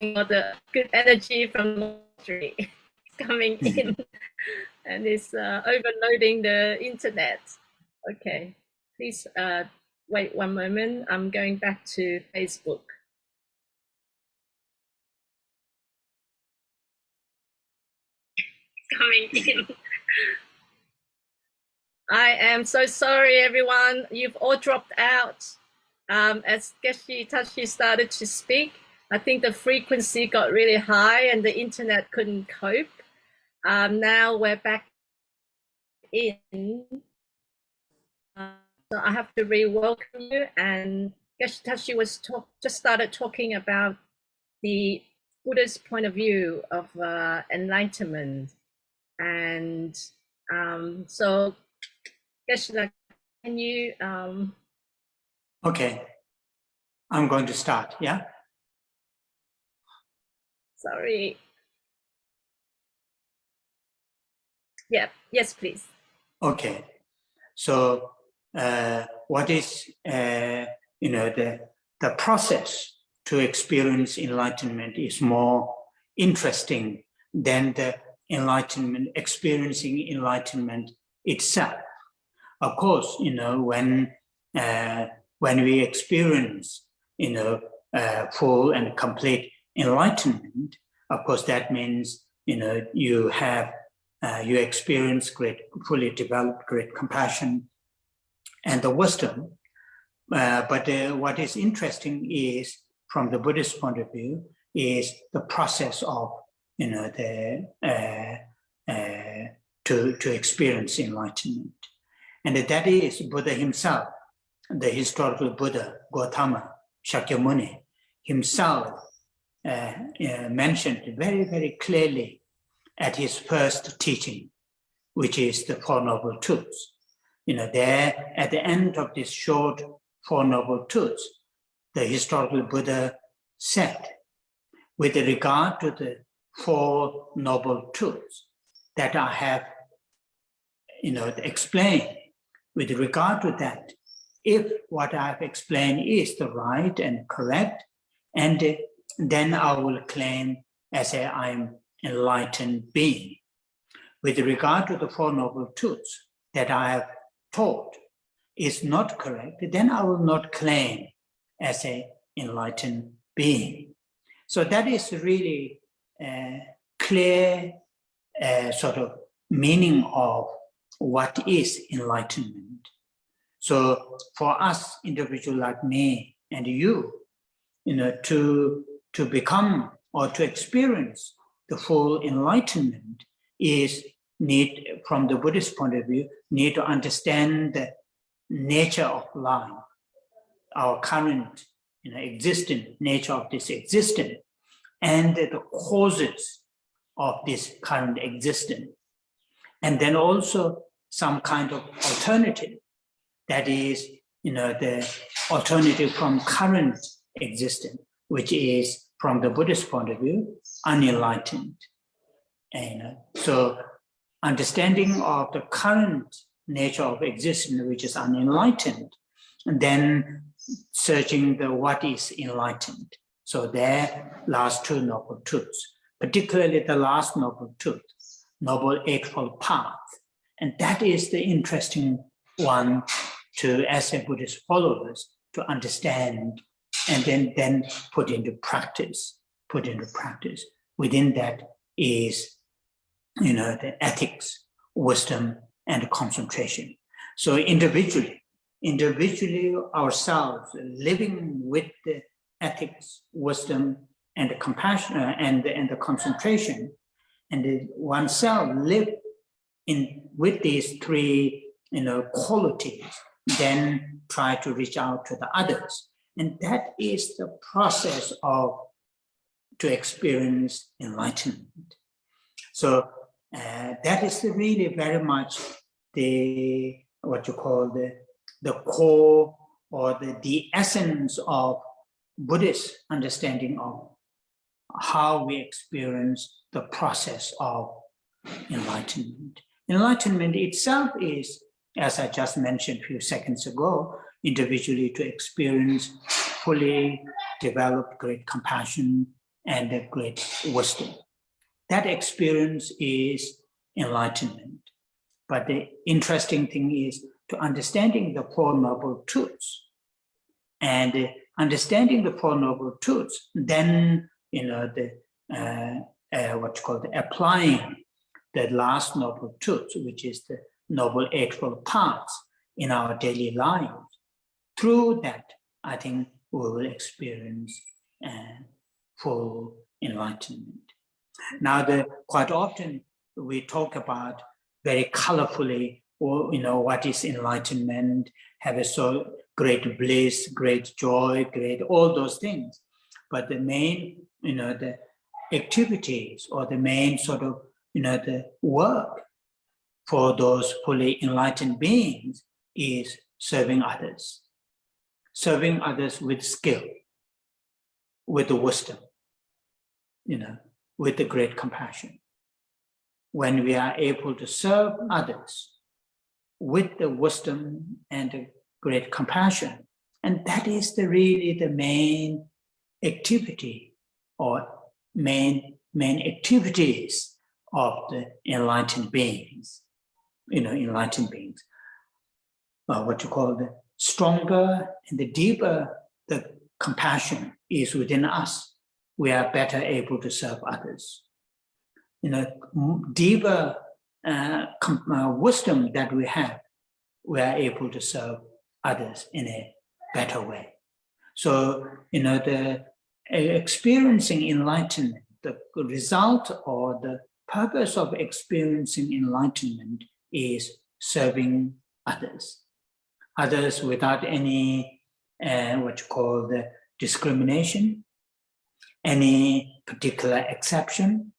all the good energy from the monastery coming in, and it's overloading the internet. Okay, please wait one moment. I'm going back to Facebook. Coming in. I am so sorry, everyone. You've all dropped out. As Geshe Tashi started to speak, I think the frequency got really high and the internet couldn't cope. Now we're back in. So I have to re-welcome you. And Geshe Tashi was just started talking about the Buddha's point of view of enlightenment. And so, Geshe, can you? Okay, I'm going to start, yeah? Sorry. Yeah, yes, please. Okay, so what is, the process to experience enlightenment is more interesting than the experiencing enlightenment itself. Of course, when we experience, full and complete enlightenment, of course, that means, you experience fully developed great compassion and the wisdom. But what is interesting is, from the Buddhist point of view, is the process of, to experience enlightenment. And that is Buddha himself, the historical Buddha, Gautama Shakyamuni, himself mentioned very, very clearly at his first teaching, which is the Four Noble Truths. There at the end of this short Four Noble Truths, the historical Buddha said, with regard to the Four Noble Truths that I have, explained, with regard to that, if what I have explained is the right and correct, and then I will claim as I am enlightened being. With regard to the Four Noble Truths that I have taught is not correct, then I will not claim as an enlightened being. So that is really a clear sort of meaning of what is enlightenment. So for us, individual like me and you, to become or to experience the full enlightenment is from the Buddhist point of view, need to understand the nature of life, our current existent nature of this existence, and the causes of this current existence. And then also some kind of alternative, that is, the alternative from current existence, which is, from the Buddhist point of view, unenlightened. And so understanding of the current nature of existence, which is unenlightened, and then searching the what is enlightened. So there, last two Noble Truths, particularly the last Noble Truth, Noble Eightfold Path. And that is the interesting one to, as a Buddhist followers, to understand and then put into practice. Within that is, the ethics, wisdom, and concentration. So individually ourselves, living with the ethics, wisdom, and the compassion, and the concentration, and oneself live with these three, qualities, then try to reach out to the others. And that is the process to experience enlightenment. So that is really very much what you call the core or the essence of Buddhist understanding of how we experience the process of enlightenment. Enlightenment itself is, as I just mentioned a few seconds ago, individually to experience fully developed great compassion and a great wisdom. That experience is enlightenment. But the interesting thing is to understanding the Four Noble Truths. And understanding the Four Noble Truths, then applying the last Noble Truth, which is the Noble Eightfold Paths in our daily life. Through that, I think we will experience full enlightenment. Now, quite often we talk about very colorfully, or what is enlightenment, have a so great bliss, great joy, great all those things. But the main, the activities or the main sort of, the work for those fully enlightened beings is serving others with skill, with the wisdom, with the great compassion. When we are able to serve others with the wisdom and the great compassion, and that is really the main activity or main activities of the enlightened beings, enlightened beings. What you call the stronger and the deeper the compassion is within us, we are better able to serve others. Deeper wisdom that we have, we are able to serve others in a better way. So, the experiencing enlightenment, the result or the purpose of experiencing enlightenment is serving others without any what you call the discrimination, any particular exception,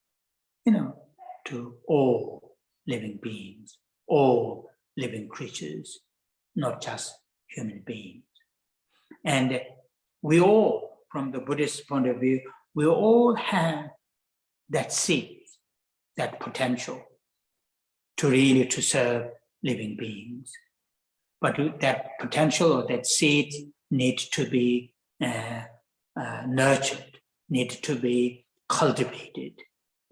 to all living beings, all living creatures, not just human beings. And we all, from the Buddhist point of view, we all have that seed, that potential to serve living beings. But that potential or that seed needs to be nurtured, needs to be cultivated.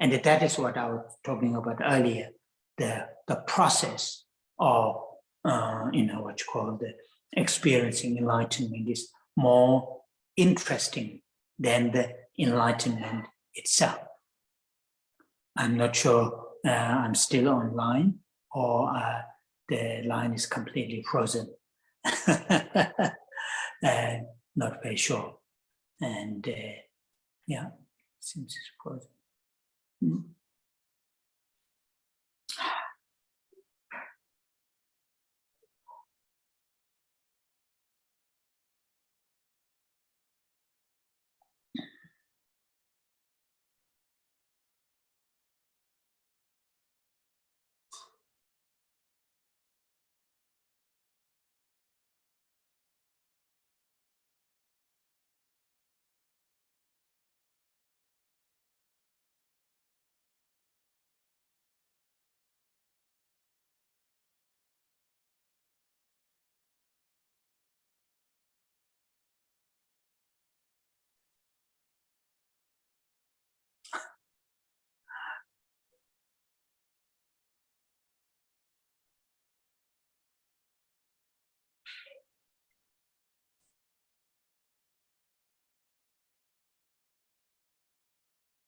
And that is what I was talking about earlier, the process of, what you call the experiencing enlightenment is more interesting than the enlightenment itself. I'm not sure I'm still online or the line is completely frozen. Not very sure. And yeah, seems it's frozen.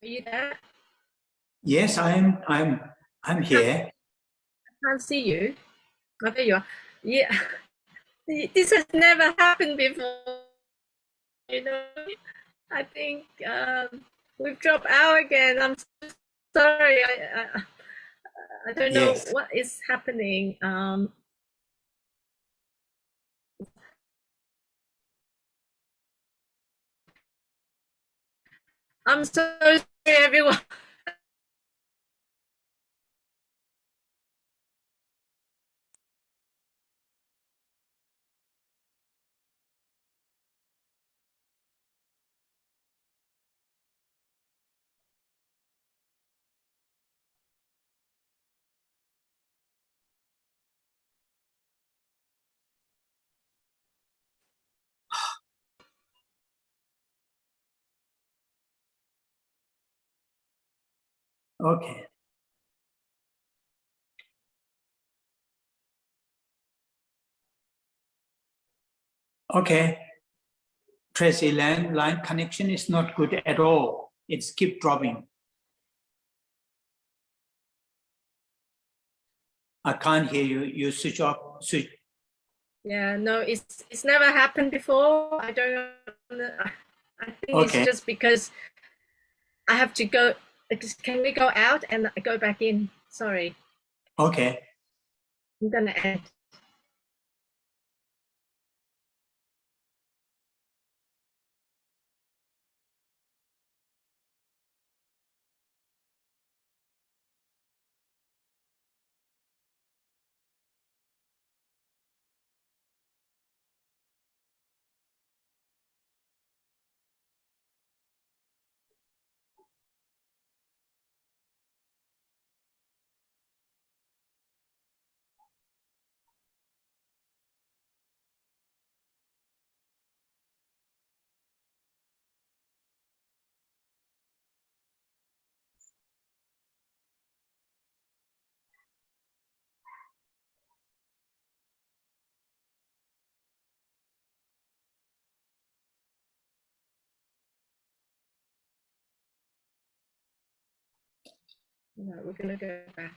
Are you there? Yes, I'm here. I can't see you. Oh, there you are. Yeah, this has never happened before. I think we've dropped out again. I'm so sorry. I don't know Yes. what is happening. I'm so sorry, everyone. Okay. Okay. Tracy, line connection is not good at all. It's keep dropping. I can't hear you. You switch off. Switch. Yeah, no, it's never happened before. I don't know. I think it's Okay. just because I have to go. Can we go out and go back in? Sorry, Okay. I'm gonna end. No, we're gonna go back.